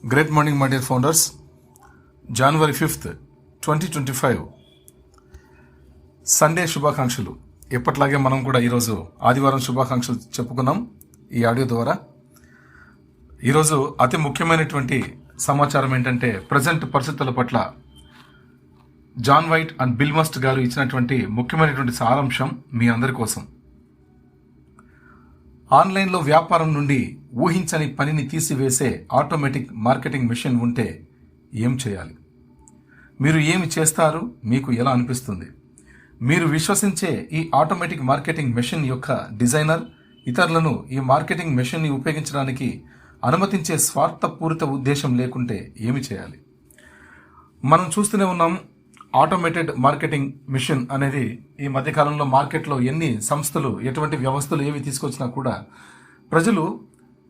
Great morning, my dear founders. January 5th, 2025 Sunday శుభాకాంక్షలు. ఎప్పట్లాగే మనం కూడా ఈరోజు ఆదివారం శుభాకాంక్షలు చెప్పుకున్నాం ఈ ఆడియో ద్వారా. ఈరోజు అతి ముఖ్యమైనటువంటి సమాచారం ఏంటంటే ప్రజెంట్ పరిస్థితుల పట్ల John White and Bill Must గారు ఇచ్చినటువంటి ముఖ్యమైనటువంటి సారాంశం మీ అందరి కోసం. ఆన్లైన్లో వ్యాపారం నుండి ఊహించని పనిని తీసివేసే ఆటోమేటిక్ మార్కెటింగ్ మెషిన్ ఉంటే ఏం చేయాలి? మీరు ఏమి చేస్తారు? మీకు ఎలా అనిపిస్తుంది? మీరు విశ్వసించే ఈ ఆటోమేటిక్ మార్కెటింగ్ మెషిన్ యొక్క డిజైనర్ ఇతరులను ఈ మార్కెటింగ్ మెషిన్ని ఉపయోగించడానికి అనుమతించే స్వార్థపూరిత ఉద్దేశం లేకుంటే ఏమి చేయాలి? మనం చూస్తూనే ఉన్నాం, ఆటోమేటెడ్ మార్కెటింగ్ మిషన్ అనేది ఈ మధ్యకాలంలో మార్కెట్లో ఎన్ని సంస్థలు ఎటువంటి వ్యవస్థలు ఏవి తీసుకొచ్చినా కూడా ప్రజలు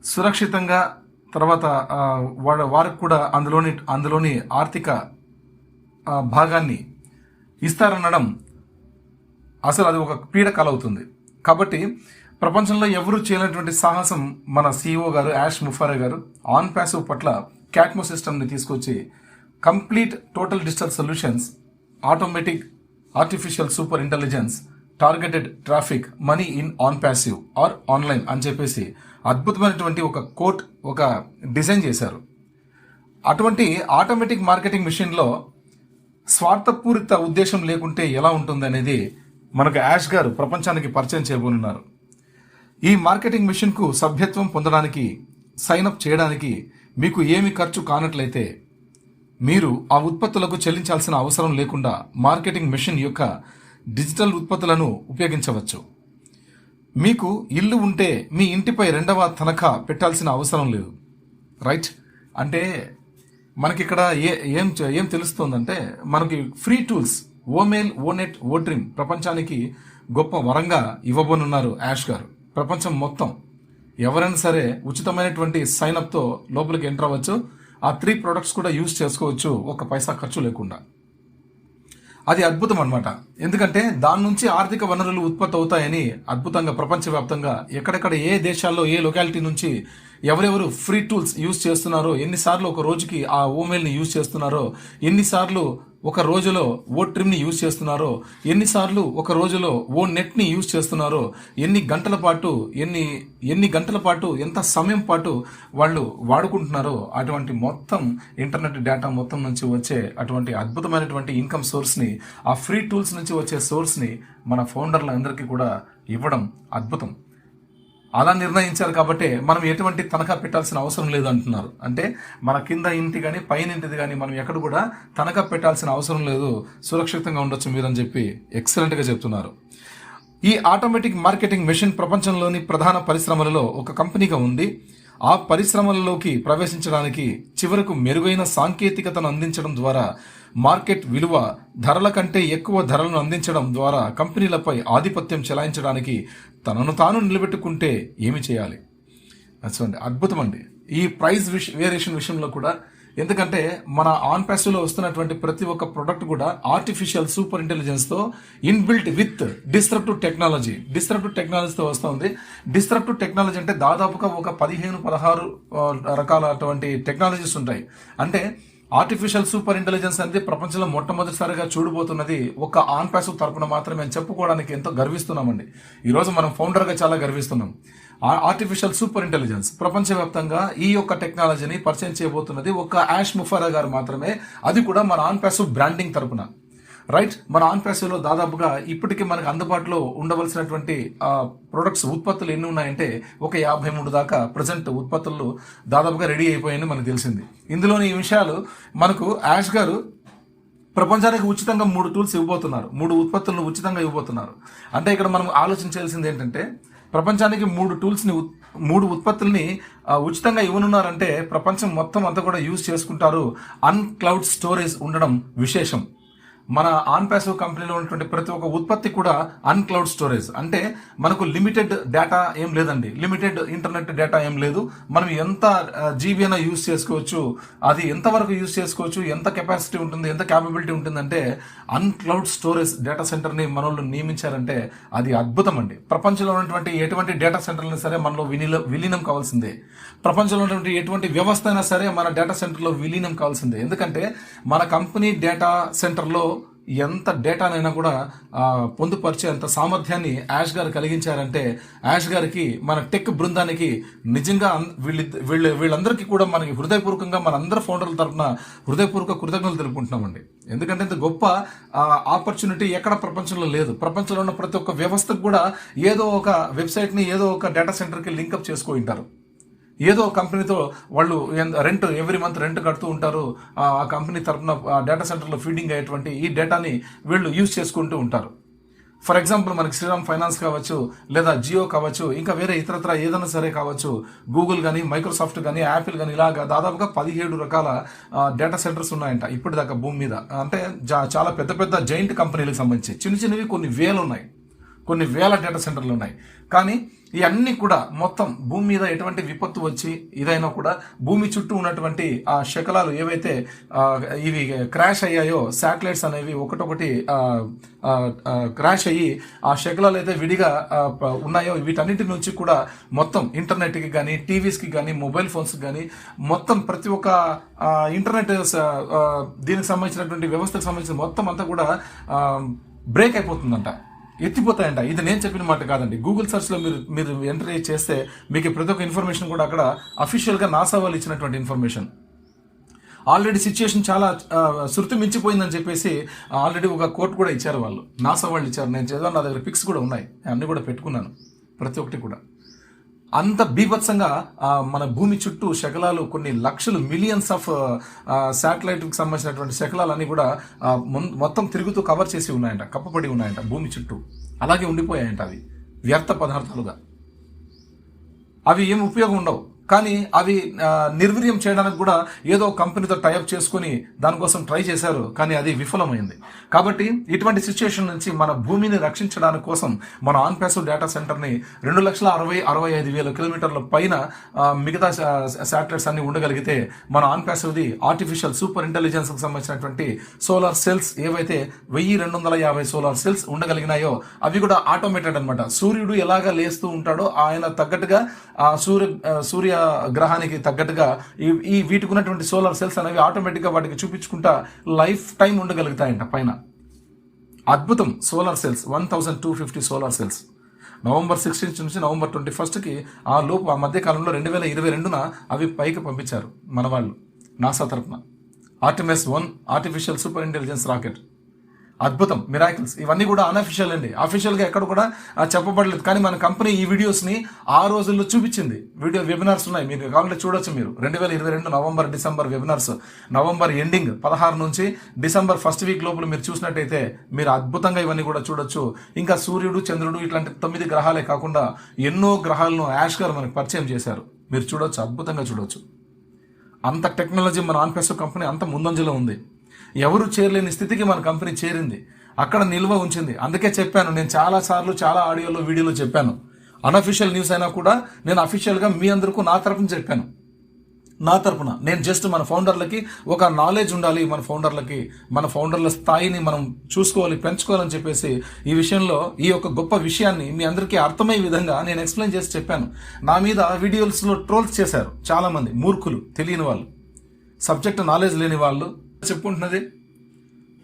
సురక్షితంగా తర్వాత వారికి కూడా అందులోని ఆర్థిక భాగాన్ని ఇస్తారనడం అసలు అది ఒక పీడకల అవుతుంది. కాబట్టి ప్రపంచంలో ఎవరు చేయనటువంటి సాహసం మన CEO గారు యాష్ ముఫారే గారు ఆన్ ప్యాసివ్ పట్ల క్యాట్మో సిస్టమ్ని తీసుకొచ్చి complete total digital solutions, automatic artificial super intelligence, targeted traffic, money in on passive or online అని చెప్పేసి అద్భుతమైనటువంటి ఒక డిజైన్ చేశారు. అటువంటి ఆటోమేటిక్ మార్కెటింగ్ మిషన్లో స్వార్థపూరిత ఉద్దేశం లేకుంటే ఎలా ఉంటుంది అనేది మనకు యాష్ గారు ప్రపంచానికి పరిచయం చేయబోనున్నారు. ఈ మార్కెటింగ్ మిషన్కు సభ్యత్వం పొందడానికి, సైన్అప్ చేయడానికి మీకు ఏమి ఖర్చు కానట్లయితే మీరు ఆ ఉత్పత్తులకు చెల్లించాల్సిన అవసరం లేకుండా మార్కెటింగ్ మిషన్ యొక్క డిజిటల్ ఉత్పత్తులను ఉపయోగించవచ్చు. మీకు ఇల్లు ఉంటే మీ ఇంటిపై రెండవ తనఖా పెట్టాల్సిన అవసరం లేదు. రైట్? అంటే మనకి ఇక్కడ ఏం తెలుస్తుందంటే మనకి ఫ్రీ టూల్స్ ఓమెయిల్, ఓనెట్, ఓట్రిమ్ ప్రపంచానికి గొప్ప వరంగా ఇవ్వబోనున్నారు యాష్ గారు. ప్రపంచం మొత్తం ఎవరైనా సరే ఉచితమైనటువంటి సైన్అప్తో లోపలికి ఎంటర్ అవ్వచ్చు. ఆ 3 ప్రొడక్ట్స్ కూడా యూజ్ చేసుకోవచ్చు ఒక్క పైసా ఖర్చు లేకుండా. అది అద్భుతం అనమాట. ఎందుకంటే దాని నుంచి ఆర్థిక వనరులు ఉత్పత్తి అవుతాయని అద్భుతంగా ప్రపంచవ్యాప్తంగా ఎక్కడెక్కడ ఏ దేశాల్లో ఏ లొకాలిటీ నుంచి ఎవరెవరు ఫ్రీ టూల్స్ యూజ్ చేస్తున్నారో, ఎన్నిసార్లు ఒక రోజుకి ఆ ఓమెయిల్ని యూజ్ చేస్తున్నారో, ఎన్నిసార్లు ఒక రోజులో ఓ ట్రిమ్ని యూజ్ చేస్తున్నారో, ఎన్నిసార్లు ఒక రోజులో ఓ నెట్ని యూజ్ చేస్తున్నారో, ఎన్ని గంటల పాటు ఎంత సమయం పాటు వాళ్ళు వాడుకుంటున్నారో అటువంటి మొత్తం ఇంటర్నెట్ డేటా మొత్తం నుంచి వచ్చే అటువంటి అద్భుతమైనటువంటి ఇన్కమ్ సోర్స్ని, ఆ ఫ్రీ టూల్స్ నుంచి వచ్చే సోర్స్ని మన ఫౌండర్లందరికీ కూడా ఇవ్వడం అద్భుతం. అలా నిర్ణయించారు కాబట్టి మనం ఎటువంటి తనఖా పెట్టాల్సిన అవసరం లేదు అంటున్నారు. అంటే మన కింద ఇంటి కానీ పైన ఇంటిది కానీ మనం ఎక్కడ కూడా తనఖా పెట్టాల్సిన అవసరం లేదు, సురక్షితంగా ఉండొచ్చు మీరు అని చెప్పి ఎక్సలెంట్గా చెప్తున్నారు. ఈ ఆటోమేటిక్ మార్కెటింగ్ మెషిన్ ప్రపంచంలోని ప్రధాన పరిశ్రమలలో ఒక కంపెనీగా ఉంది. ఆ పరిశ్రమలలోకి ప్రవేశించడానికి చివరకు మెరుగైన సాంకేతికతను అందించడం ద్వారా, మార్కెట్ విలువ ధరల కంటే ఎక్కువ ధరలను అందించడం ద్వారా కంపెనీలపై ఆధిపత్యం చెలాయించడానికి తనను తాను నిలబెట్టుకుంటే ఏమి చేయాలి? చూడండి, అద్భుతం అండి ఈ ప్రైస్ వేరియేషన్ విషయంలో కూడా. ఎందుకంటే మన ఆన్ ప్యాసివ్లో వస్తున్నటువంటి ప్రతి ఒక్క ప్రొడక్ట్ కూడా ఆర్టిఫిషియల్ సూపర్ ఇంటెలిజెన్స్తో ఇన్బిల్ట్ విత్ డిస్ట్రప్టివ్ టెక్నాలజీతో వస్తుంది. డిస్ట్రప్టివ్ టెక్నాలజీ అంటే దాదాపుగా ఒక 15-16 రకాల అటువంటి టెక్నాలజీస్ ఉంటాయి. అంటే ఆర్టిఫిషియల్ సూపర్ ఇంటెలిజెన్స్ అనేది ప్రపంచంలో మొట్టమొదటిసారిగా చూడబోతున్నది ఒక ఆన్ ప్యాసివ్ తరపున మాత్రమే అని చెప్పుకోవడానికి ఎంతో గర్విస్తున్నామండి. ఈరోజు మనం ఫౌండర్గా చాలా గర్విస్తున్నాం. ఆర్టిఫిషియల్ సూపర్ ఇంటెలిజెన్స్ ప్రపంచవ్యాప్తంగా ఈ యొక్క టెక్నాలజీని పరిచయం చేయబోతున్నది ఒక యాష్ ముఫారా గారు మాత్రమే. అది కూడా మన ఆన్ ప్యాసివ్ బ్రాండింగ్ తరపున. రైట్? మన ఆన్ ప్యాసివ్లో దాదాపుగా ఇప్పటికీ మనకు అందుబాటులో ఉండవలసినటువంటి ప్రొడక్ట్స్, ఉత్పత్తులు ఎన్ని ఉన్నాయంటే ఒక 53 దాకా ప్రజెంట్ ఉత్పత్తులు దాదాపుగా రెడీ అయిపోయాయని మనకు తెలిసింది. ఇందులోని ఈ విషయాలు మనకు యాష్ గారు ప్రపంచానికి ఉచితంగా 3 టూల్స్ ఇవ్వబోతున్నారు, 3 ఉత్పత్తులను ఉచితంగా ఇవ్వబోతున్నారు. అంటే ఇక్కడ మనం ఆలోచించాల్సింది ఏంటంటే ప్రపంచానికి 3 ఉత్పత్తుల్ని ఉచితంగా ఇవ్వనున్నారంటే ప్రపంచం మొత్తం అంతా కూడా యూజ్ చేసుకుంటారు. అన్క్లౌడ్ స్టోరేజ్ ఉండడం విశేషం. మన ఆన్ ప్యాసివ్ కంపెనీలో ఉన్నటువంటి ప్రతి ఒక్క ఉత్పత్తి కూడా అన్క్లౌడ్ స్టోరేజ్. అంటే మనకు లిమిటెడ్ డేటా ఏం లేదండి, లిమిటెడ్ ఇంటర్నెట్ డేటా ఏం లేదు. మనం ఎంత జీబీ అయినా యూజ్ చేసుకోవచ్చు. అది ఎంతవరకు యూజ్ చేసుకోవచ్చు, ఎంత కెపాసిటీ ఉంటుంది, ఎంత క్యాపబిలిటీ ఉంటుందంటే అన్క్లౌడ్ స్టోరేజ్ డేటా సెంటర్ని మనోళ్ళు నియమించారంటే అది అద్భుతం అండి. ప్రపంచంలో ఉన్నటువంటి ఎటువంటి డేటా సెంటర్ని సరే మనలో విలీనం కావాల్సిందే. ప్రపంచంలో ఉన్నటువంటి ఎటువంటి వ్యవస్థ అయినా సరే మన డేటా సెంటర్లో విలీనం కావాల్సిందే. ఎందుకంటే మన కంపెనీ డేటా సెంటర్లో ఎంత డేటానైనా కూడా పొందుపరిచే అంత సామర్థ్యాన్ని యాష్ గారు కలిగించారంటే యాష్ గారికి, మన టెక్ బృందానికి నిజంగా వీళ్ళందరికీ కూడా మనకి హృదయపూర్వకంగా మన అందరి ఫౌండర్ల తరఫున హృదయపూర్వక కృతజ్ఞతలు తెలుపుకుంటున్నామండి. ఎందుకంటే ఇంత గొప్ప ఆపర్చునిటీ ఎక్కడ ప్రపంచంలో లేదు. ప్రపంచంలో ఉన్న ప్రతి ఒక్క వ్యవస్థకు కూడా ఏదో ఒక వెబ్సైట్ని ఏదో ఒక డేటా సెంటర్కి లింకప్ చేసుకుని ఉంటారు. ఏదో కంపెనీతో వాళ్ళు రెంట్ ఎవ్రీ మంత్ రెంట్ కడుతూ ఉంటారు. ఆ కంపెనీ తరఫున డేటా సెంటర్లో ఫీడింగ్ అయ్యేటువంటి ఈ డేటాని వీళ్ళు యూజ్ చేసుకుంటూ ఉంటారు. ఫర్ ఎగ్జాంపుల్ మనకి శ్రీరామ్ ఫైనాన్స్ కావచ్చు, లేదా జియో కావచ్చు, ఇంకా వేరే ఇతరత్ర ఏదైనా సరే కావచ్చు, గూగుల్ కానీ, మైక్రోసాఫ్ట్ కానీ, యాపిల్ కానీ, ఇలాగా దాదాపుగా 17 రకాల డేటా సెంటర్స్ ఉన్నాయంట ఇప్పటిదాకా భూమి మీద. అంటే చాలా పెద్ద పెద్ద జైంట్ కంపెనీలకు సంబంధించి చిన్నవి కొన్ని వేలు ఉన్నాయి, కొన్ని వేల డేటా సెంటర్లు ఉన్నాయి. కానీ ఇవన్నీ కూడా మొత్తం భూమి మీద ఎటువంటి విపత్తు వచ్చి ఇదైనా కూడా భూమి చుట్టూ ఉన్నటువంటి ఆ శకలాలు ఏవైతే ఇవి క్రాష్ అయ్యాయో, శాటిలైట్స్ అనేవి ఒకటొకటి క్రాష్ అయ్యి ఆ శకలాలు అయితే విడిగా ఉన్నాయో వీటన్నిటి నుంచి కూడా మొత్తం ఇంటర్నెట్కి కానీ, టీవీస్కి కానీ, మొబైల్ ఫోన్స్కి కానీ, మొత్తం ప్రతి ఒక్క ఇంటర్నెట్ దీనికి సంబంధించినటువంటి వ్యవస్థకు సంబంధించిన మొత్తం అంతా కూడా బ్రేక్ అయిపోతుందంట, ఎత్తిపోతాయంట. ఇది నేను చెప్పిన మాట కాదండి. గూగుల్ సర్చ్లో మీరు ఎంటర్ చేస్తే మీకు ప్రతి ఒక్క ఇన్ఫర్మేషన్ కూడా అక్కడ అఫీషియల్గా నాసా వాళ్ళు ఇచ్చినటువంటి ఇన్ఫర్మేషన్. ఆల్రెడీ సిచ్యుయేషన్ చాలా శృతి మించిపోయిందని చెప్పేసి ఆల్రెడీ ఒక కోర్టు కూడా ఇచ్చారు వాళ్ళు, నాసా వాళ్ళు ఇచ్చారు. నేను చదివాను, నా దగ్గర పిక్స్ కూడా ఉన్నాయి, అన్నీ కూడా పెట్టుకున్నాను ప్రతి ఒక్కటి కూడా. అంత బీభత్సంగా మన భూమి చుట్టూ శకలాలు, కొన్ని లక్షలు మిలియన్స్ ఆఫ్ శాటిలైట్కి సంబంధించినటువంటి శకలాలన్నీ కూడా మొత్తం తిరుగుతూ కవర్ చేసి ఉన్నాయంట, కప్పబడి ఉన్నాయంట భూమి చుట్టూ. అలాగే ఉండిపోయాయంట అవి వ్యర్థ పదార్థాలుగా. అవి ఏమి ఉపయోగం ఉండవు, కానీ అవి నిర్వీర్యం చేయడానికి కూడా ఏదో కంపెనీతో టైఅప్ చేసుకుని దానికోసం ట్రై చేశారు, కానీ అది విఫలమైంది. కాబట్టి ఇటువంటి సిచ్యుయేషన్ నుంచి మన భూమిని రక్షించడానికి కోసం మన ఆన్ ప్యాసివ్ డేటా సెంటర్ని 2,65,000 కిలోమీటర్ల పైన మిగతా శాటిలైట్స్ అన్ని ఉండగలిగితే మన ఆన్ ప్యాసివ్ది ఆర్టిఫిషియల్ సూపర్ ఇంటెలిజెన్స్కి సంబంధించినటువంటి సోలార్ సెల్స్ ఏవైతే 1,250 సోలార్ సెల్స్ ఉండగలిగినాయో అవి కూడా ఆటోమేటెడ్ అనమాట. సూర్యుడు ఎలాగా లేస్తూ ఉంటాడో ఆయన తగ్గట్టుగా ఆ సూర్య గ్రహానికి తగ్గట్టుగా ఈ వీటికి ఉన్నటువంటి సోలార్ సెల్స్ అనేవి ఆటోమేటిక్గా వాటికి చూపించుకుంటా లైఫ్ టైం ఉండగలుగుతాయంట పైన. అద్భుతం. Solar cells 1,250 solar cells November 16 నుంచి నవంబర్ 21కి ఆ మధ్య కాలంలో 2022న అవి పైకి పంపించారు మన వాళ్ళు నాసా తరఫున. Artemis 1 artificial super intelligence rocket. అద్భుతం, మిరాకిల్స్. ఇవన్నీ కూడా అన్అఫిషియల్ అండి, అఫీషియల్గా ఎక్కడ కూడా చెప్పబడలేదు. కానీ మన కంపెనీ ఈ వీడియోస్ని ఆ రోజుల్లో చూపించింది. వెబినార్స్ ఉన్నాయి, మీరు కావాలంటే చూడొచ్చు. మీరు 2022 November December webinars, November ending 16 నుంచి డిసెంబర్ ఫస్ట్ వీక్ లోపల మీరు చూసినట్టయితే మీరు అద్భుతంగా ఇవన్నీ కూడా చూడొచ్చు. ఇంకా సూర్యుడు, చంద్రుడు ఇట్లాంటి 9 గ్రహాలే కాకుండా ఎన్నో గ్రహాలను యాష్ గారు మనకు పరిచయం చేశారు. మీరు చూడొచ్చు, అద్భుతంగా చూడొచ్చు. అంత టెక్నాలజీ మన ఆన్ ప్యాసివ్ కంపెనీ అంత ముందంజలో ఉంది. ఎవరు చేరలేని స్థితికి మన కంపెనీ చేరింది, అక్కడ నిల్వ ఉంచింది. అందుకే చెప్పాను, నేను చాలాసార్లు చాలా ఆడియోలో, వీడియోలో చెప్పాను. అన్అఫీషియల్ న్యూస్ అయినా కూడా నేను అఫీషియల్గా మీ అందరికీ నా తరపున చెప్పాను. నా తరపున నేను జస్ట్ మన ఫౌండర్లకి ఒక నాలెడ్జ్ ఉండాలి, మన ఫౌండర్ల స్థాయిని మనం చూసుకోవాలి, పెంచుకోవాలని చెప్పేసి ఈ విషయంలో ఈ యొక్క గొప్ప విషయాన్ని మీ అందరికీ అర్థమయ్యే విధంగా నేను ఎక్స్ప్లెయిన్ చేసి చెప్పాను. నా మీద వీడియోస్లో ట్రోల్స్ చేశారు చాలామంది, మూర్ఖులు, తెలియని వాళ్ళు, సబ్జెక్ట్ నాలెడ్జ్ లేని వాళ్ళు. చెప్పుకుంటున్నది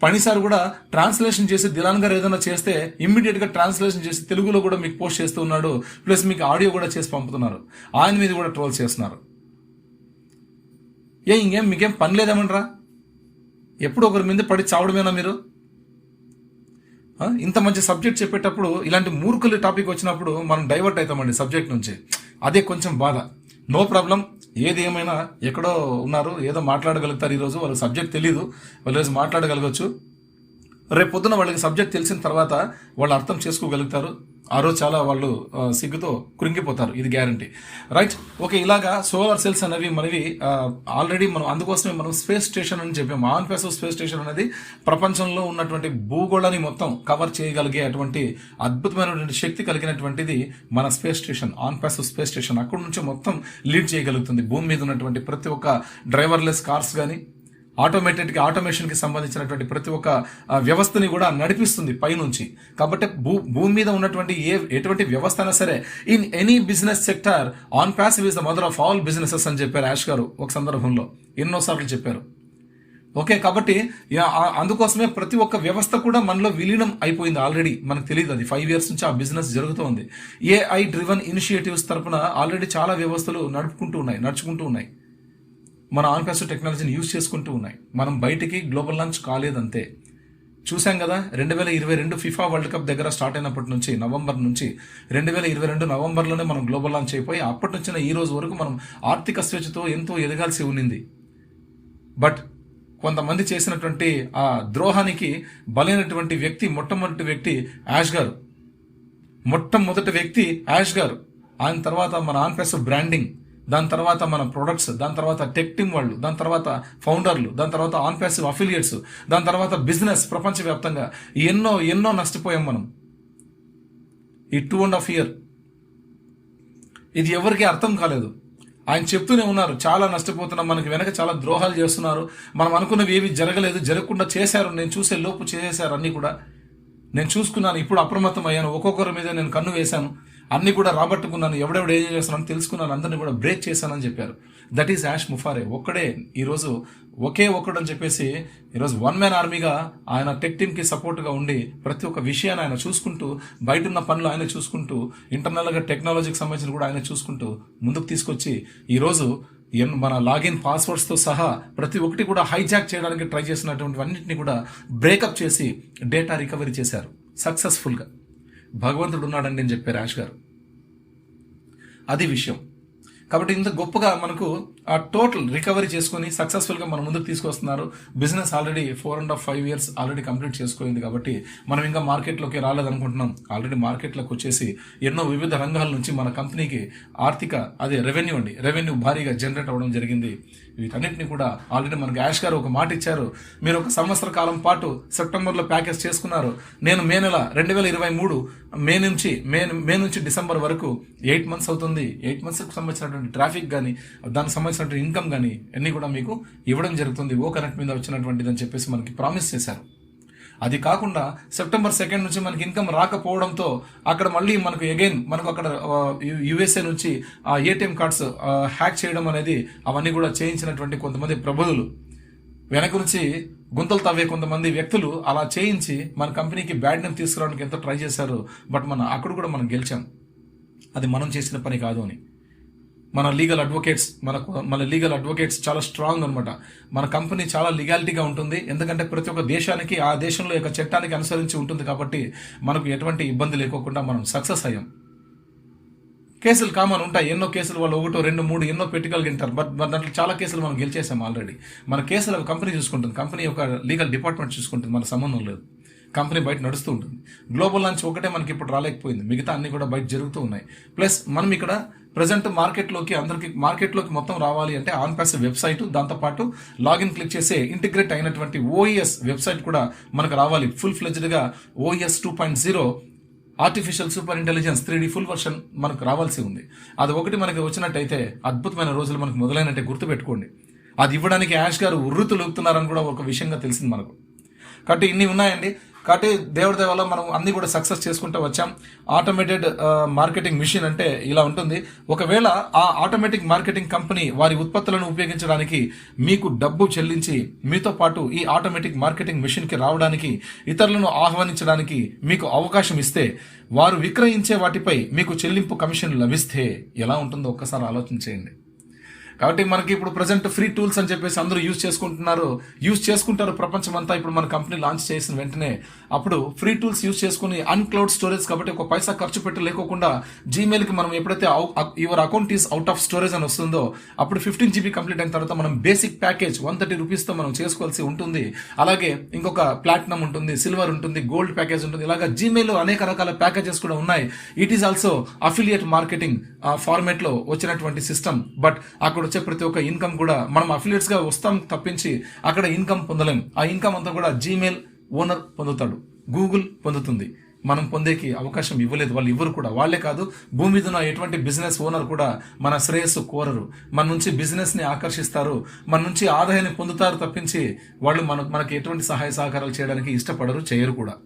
పనిసారి కూడా ట్రాన్స్లేషన్ చేసి దిలాన్ గారు ఏదైనా చేస్తే ఇమ్మీడియట్గా ట్రాన్స్లేషన్ చేసి తెలుగులో కూడా మీకు పోస్ట్ చేస్తూ ఉన్నాడు, ప్లస్ మీకు ఆడియో కూడా చేసి పంపుతున్నారు. ఆయన మీద కూడా ట్రోల్స్ చేస్తున్నారు. ఇంకేం మీకేం పని లేదేమంటారా? ఎప్పుడు ఒకరి మీద పడి చావడమేనా మీరు? ఇంత మంచి సబ్జెక్ట్ చెప్పేటప్పుడు ఇలాంటి మూర్ఖుల టాపిక్ వచ్చినప్పుడు మనం డైవర్ట్ అవుతామండి సబ్జెక్ట్ నుంచి. అదే కొంచెం బాధ. నో ప్రాబ్లం, ఏది ఏమైనా ఎక్కడో ఉన్నారు, ఏదో మాట్లాడగలుగుతారు. ఈరోజు వాళ్ళకి సబ్జెక్ట్ తెలీదు, వాళ్ళు రోజు మాట్లాడగలగచ్చు. రేపు పొద్దున వాళ్ళకి సబ్జెక్ట్ తెలిసిన తర్వాత వాళ్ళు అర్థం చేసుకోగలుగుతారు. ఆ రోజు చాలా వాళ్ళు సిగ్గుతో కృంగిపోతారు, ఇది గ్యారంటీ. Right, okay. ఇలాగా సోలార్ సెల్స్ అనేవి మనవి ఆల్రెడీ మనం అందుకోసమే మనం స్పేస్ స్టేషన్ అని చెప్పాము. ఆన్ ప్యాసివ్ స్పేస్ స్టేషన్ అనేది ప్రపంచంలో ఉన్నటువంటి భూగోళాన్ని మొత్తం కవర్ చేయగలిగే అటువంటి అద్భుతమైనటువంటి శక్తి కలిగినటువంటిది మన space station, on passive space station. అక్కడి నుంచి మొత్తం లీడ్ చేయగలుగుతుంది భూమి మీద ఉన్నటువంటి ప్రతి ఒక్క డ్రైవర్లెస్ కార్స్ కానీ ఆటోమేషన్కి సంబంధించినటువంటి ప్రతి ఒక్క వ్యవస్థని కూడా నడిపిస్తుంది పైనుంచి. కాబట్టి భూమి మీద ఉన్నటువంటి ఎటువంటి వ్యవస్థ అయినా సరే, in any business sector on passive is the mother of all businesses అని చెప్పారు యాష్ గారు ఒక సందర్భంలో, ఎన్నోసార్లు చెప్పారు. ఓకే, కాబట్టి అందుకోసమే ప్రతి ఒక్క వ్యవస్థ కూడా మనలో విలీనం అయిపోయింది ఆల్రెడీ. మనకు తెలియదు, అది 5 years నుంచి ఆ బిజినెస్ జరుగుతోంది. AI డ్రివన్ ఇనిషియేటివ్స్ తరపున ఆల్రెడీ చాలా వ్యవస్థలు నడుచుకుంటూ ఉన్నాయి, మన ఆన్ ప్యాసివ్ టెక్నాలజీని యూజ్ చేసుకుంటూ ఉన్నాయి. మనం బయటికి గ్లోబల్ లాంచ్ కాలేదంతే. చూసాం కదా, 2022 ఫిఫా వరల్డ్ కప్ దగ్గర స్టార్ట్ అయినప్పటి నుంచి నవంబర్ నుంచి 2022 నవంబర్లోనే మనం గ్లోబల్ లాంచ్ అయిపోయి అప్పటి నుంచి ఈ రోజు వరకు మనం ఆర్థిక స్వేచ్ఛతో ఎంతో ఎదగాల్సి ఉన్నింది. బట్ కొంతమంది చేసినటువంటి ఆ ద్రోహానికి బలైనటువంటి వ్యక్తి, మొట్టమొదటి వ్యక్తి యాష్ గారు. ఆయన తర్వాత మన ఆన్ ప్యాసివ్ బ్రాండింగ్, దాని తర్వాత మన ప్రొడక్ట్స్, దాని తర్వాత టెక్ టీమ్ వాళ్ళు, దాని తర్వాత ఫౌండర్లు, దాని తర్వాత ఆన్ ప్యాసివ్ అఫిలియేట్స్, దాని తర్వాత బిజినెస్ ప్రపంచవ్యాప్తంగా ఎన్నో నష్టపోయాం మనం ఈ 2.5 years. ఇది ఎవరికి అర్థం కాలేదు. ఆయన చెప్తూనే ఉన్నారు, చాలా నష్టపోతున్నాం, మనకి వెనక చాలా ద్రోహాలు చేస్తున్నారు, మనం అనుకున్నవి ఏవి జరగకుండా చేశారు, నేను చూసే లోపు చేసేశారు, అన్నీ కూడా నేను చూసుకున్నాను, ఇప్పుడు అప్రమత్తం అయ్యాను, ఒక్కొక్కరి మీద నేను కన్ను వేశాను, అన్ని కూడా రాబట్టుకున్నాను, ఎవడెవడు ఏం చేస్తున్నాను తెలుసుకున్నాను, అందరినీ కూడా బ్రేక్ చేశానని చెప్పారు. That is Ash Mufareh. ఒక్కడే ఈరోజు ఒక్కడు అని చెప్పేసి ఈరోజు 1 man ఆర్మీగా ఆయన టెక్ టీమ్కి సపోర్ట్గా ఉండి ప్రతి ఒక్క విషయాన్ని ఆయన చూసుకుంటూ, బయట ఉన్న పనులు ఆయన చూసుకుంటూ, ఇంటర్నల్గా టెక్నాలజీకి సంబంధించిన కూడా ఆయన చూసుకుంటూ ముందుకు తీసుకొచ్చి ఈరోజు మన లాగిన్ పాస్వర్డ్స్తో సహా ప్రతి ఒక్కటి కూడా హైజాక్ చేయడానికి ట్రై చేసినటువంటి అన్నింటినీ కూడా బ్రేకప్ చేసి డేటా రికవరీ చేశారు సక్సెస్ఫుల్గా. భగవంతుడు ఉన్నాడని నేను చెప్పారు యాష్ గారు, అది విషయం. కాబట్టి ఇంత గొప్పగా మనకు ఆ టోటల్ రికవరీ చేసుకుని సక్సెస్ఫుల్గా మన ముందుకు తీసుకొస్తున్నారు. Business already 4.5 years already complete చేసుకోయింది. కాబట్టి మనం ఇంకా మార్కెట్లోకి రాలేదనుకుంటున్నాం. ఆల్రెడీ మార్కెట్లోకి వచ్చేసి ఎన్నో వివిధ రంగాల నుంచి మన కంపెనీకి రెవెన్యూ భారీగా జనరేట్ అవ్వడం జరిగింది. వీటన్నిటిని కూడా ఆల్రెడీ మనకి యాష్ గారు ఒక మాట ఇచ్చారు, మీరు 1 సంవత్సర కాలం పాటు సెప్టెంబర్లో ప్యాకేజ్ చేసుకున్నారు, నేను మే నెల 2023 మే నుంచి డిసెంబర్ వరకు 8 months అవుతుంది. 8 monthsకి సంబంధించినటువంటి ట్రాఫిక్ కానీ, దానికి సంబంధించినటువంటి ఇన్కమ్ కానీ అన్ని కూడా మీకు ఇవ్వడం జరుగుతుంది ఓ కనెక్ట్ మీద వచ్చినటువంటిది అని చెప్పేసి మనకి ప్రామిస్ చేశారు. అది కాకుండా September 2 నుంచి మనకి ఇన్కమ్ రాకపోవడంతో అక్కడ మళ్ళీ మనకు అక్కడ USA నుంచి ఆ ATM కార్డ్స్ హ్యాక్ చేయడం అనేది, అవన్నీ కూడా చేయించినటువంటి కొంతమంది ప్రబుధులు, వెనక నుంచి గుంతలు తవ్వే కొంతమంది వ్యక్తులు అలా చేయించి మన కంపెనీకి బ్యాడ్ నేమ్ తీసుకురావడానికి ఎంతో ట్రై చేశారు. బట్ అక్కడ కూడా మనం గెలిచాం. అది మనం చేసిన పని కాదు అని మన లీగల్ అడ్వకేట్స్ చాలా స్ట్రాంగ్ అనమాట. మన కంపెనీ చాలా లీగాలిటీగా ఉంటుంది. ఎందుకంటే ప్రతి ఒక్క దేశానికి ఆ దేశంలో యొక్క చట్టానికి అనుసరించి ఉంటుంది. కాబట్టి మనకు ఎటువంటి ఇబ్బంది లేకోకుండా మనం సక్సెస్ అయ్యాం. కేసులు కామన్ ఉంటాయి, ఎన్నో కేసులు వాళ్ళు 1, 2, 3 ఎన్నో పెట్టుకోగలిగింటారు. బట్ దాంట్లో చాలా కేసులు మనం గెలిచేసాం ఆల్రెడీ. మన కేసులు కంపెనీ చూసుకుంటుంది, కంపెనీ యొక్క లీగల్ డిపార్ట్మెంట్ చూసుకుంటుంది, మన సంబంధం లేదు. కంపెనీ బయట నడుస్తూ ఉంటుంది. గ్లోబల్ లాంచ్ ఒకటే మనకి ఇప్పుడు రాలేకపోయింది, మిగతా అన్ని కూడా బయట జరుగుతూ ఉన్నాయి. ప్లస్ మనం ఇక్కడ ప్రజెంట్ మార్కెట్లోకి మొత్తం రావాలి అంటే ఆన్ ప్యాసివ్ వెబ్సైట్, దాంతోపాటు లాగిన్ క్లిక్ చేసే ఇంటిగ్రేట్ అయినటువంటి OES వెబ్సైట్ కూడా మనకు రావాలి. ఫుల్ ఫ్లెజ్డ్గా OES 2.0 artificial super intelligence 3D full version మనకు రావాల్సి ఉంది. అది ఒకటి మనకి వచ్చినట్టయితే అద్భుతమైన రోజులు మనకు మొదలైనట్టే గుర్తుపెట్టుకోండి. అది ఇవ్వడానికి యాష్ గారు ఉర్రుతులుపుతున్నారని కూడా ఒక విషయంగా తెలిసింది మనకు. కాబట్టి ఇన్ని ఉన్నాయండి. కాబట్టి దేవుడి దయ వల్ల మనం అన్ని కూడా సక్సెస్ చేసుకుంటూ వచ్చాం. ఆటోమేటెడ్ మార్కెటింగ్ మిషన్ అంటే ఇలా ఉంటుంది. ఒకవేళ ఆ ఆటోమేటిక్ మార్కెటింగ్ కంపెనీ వారి ఉత్పత్తులను ఉపయోగించడానికి మీకు డబ్బు చెల్లించి మీతో పాటు ఈ ఆటోమేటిక్ మార్కెటింగ్ మిషన్కి రావడానికి, ఇతరులను ఆహ్వానించడానికి మీకు అవకాశం ఇస్తే, వారు విక్రయించే వాటిపై మీకు చెల్లింపు కమిషన్ లభిస్తే ఎలా ఉంటుందో ఒక్కసారి ఆలోచించేయండి. కాబట్టి మనకి ఇప్పుడు ప్రజెంట్ ఫ్రీ టూల్స్ అని చెప్పేసి అందరూ యూజ్ చేసుకుంటారు ప్రపంచం అంతా. ఇప్పుడు మన కంపెనీ లాంచ్ చేసిన వెంటనే అప్పుడు ఫ్రీ టూల్స్ యూజ్ చేసుకుని అన్క్లౌడ్ స్టోరేజ్ కాబట్టి ఒక పైసా ఖర్చు పెట్టి లేకోకుండా జీమెయిల్కి మనం ఎప్పుడైతే your account is out of storage అని వస్తుందో అప్పుడు 15 GB కంప్లీట్ అయిన తర్వాత మనం బేసిక్ ప్యాకేజ్ 130 రూపీస్తో మనం చేసుకోవాల్సి ఉంటుంది. అలాగే ఇంకొక ప్లాటినం ఉంటుంది, సిల్వర్ ఉంటుంది, గోల్డ్ ప్యాకేజ్ ఉంటుంది. ఇలాగా జీమెయిల్ అనేక రకాల ప్యాకేజెస్ కూడా ఉన్నాయి. It is also affiliate marketing format లో వచ్చినటువంటి సిస్టమ్. బట్ అక్కడ వచ్చే ప్రతి ఒక్క ఇన్కమ్ కూడా మనం అఫిలియేట్స్ గా వస్తాం తప్పించి అక్కడ ఇన్కమ్ పొందలేం. ఆ ఇన్కమ్ అంతా కూడా జీమెయిల్ ఓనర్ పొందుతాడు, గూగుల్ పొందుతుంది. మనం పొందేకి అవకాశం ఇవ్వలేదు వాళ్ళు ఇవ్వరు కూడా. వాళ్లే కాదు, భూమి మీద ఉన్న ఎటువంటి బిజినెస్ ఓనర్ కూడా మన శ్రేయస్సు కోరరు. మన నుంచి బిజినెస్ ని ఆకర్షిస్తారు, మన నుంచి ఆదాయాన్ని పొందుతారు తప్పించి వాళ్ళు మనకి ఎటువంటి సహాయ సహకారాలు చేయడానికి ఇష్టపడరు, చేయరు కూడా.